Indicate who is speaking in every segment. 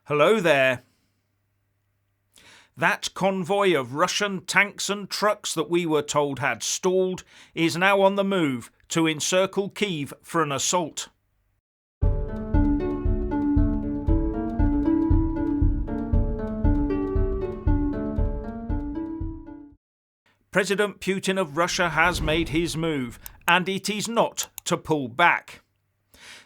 Speaker 1: Hello there. That convoy of Russian tanks and trucks that we were told had stalled is now on the move to encircle Kyiv for an assault. President Putin of Russia has made his move, and it is not to pull back.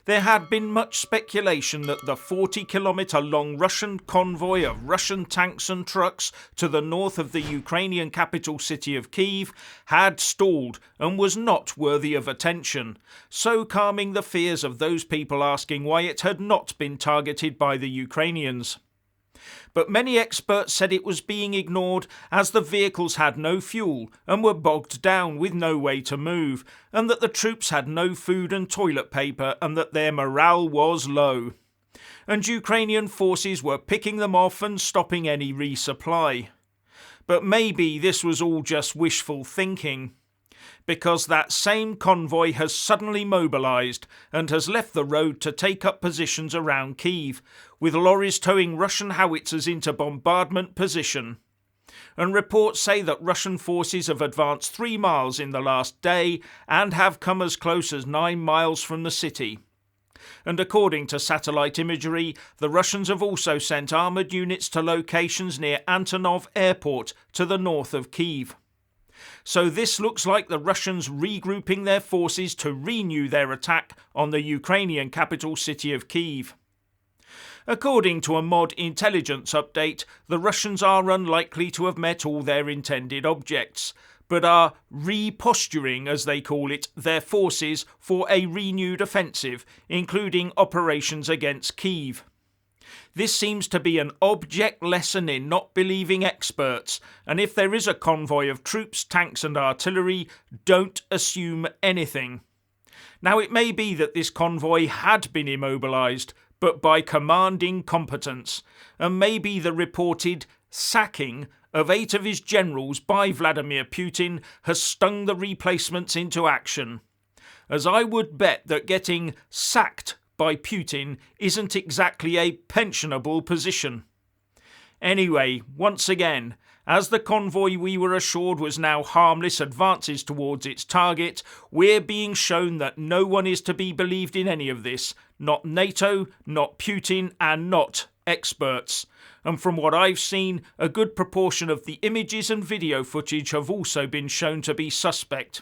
Speaker 1: There had been much speculation that the 40-kilometre-long Russian convoy of Russian tanks and trucks to the north of the Ukrainian capital city of Kyiv had stalled and was not worthy of attention, so calming the fears of those people asking why it had not been targeted by the Ukrainians. But many experts said it was being ignored as the vehicles had no fuel and were bogged down with no way to move, and that the troops had no food and toilet paper and that their morale was low. And Ukrainian forces were picking them off and stopping any resupply. But maybe this was all just wishful thinking, because that same convoy has suddenly mobilised and has left the road to take up positions around Kyiv, with lorries towing Russian howitzers into bombardment position. And reports say that Russian forces have advanced 3 miles in the last day and have come as close as 9 miles from the city. And according to satellite imagery, the Russians have also sent armoured units to locations near Antonov Airport to the north of Kyiv. So this looks like the Russians regrouping their forces to renew their attack on the Ukrainian capital city of Kyiv. According to a mod intelligence update, the Russians are unlikely to have met all their intended objects, but are reposturing, as they call it, their forces for a renewed offensive, including operations against Kyiv. This seems to be an object lesson in not believing experts, and if there is a convoy of troops, tanks and artillery, don't assume anything. Now it may be that this convoy had been immobilised, but by command incompetence, and maybe the reported sacking of 8 of his generals by Vladimir Putin has stung the replacements into action. As I would bet that getting sacked by Putin isn't exactly a pensionable position. Anyway, once again, as the convoy we were assured was now harmless advances towards its target, we're being shown that no one is to be believed in any of this, not NATO, not Putin, and not experts. And from what I've seen, a good proportion of the images and video footage have also been shown to be suspect.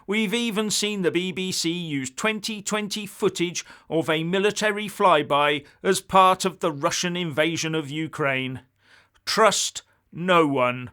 Speaker 1: We've even seen the BBC use 2020 footage of a military flyby as part of the Russian invasion of Ukraine. Trust no one.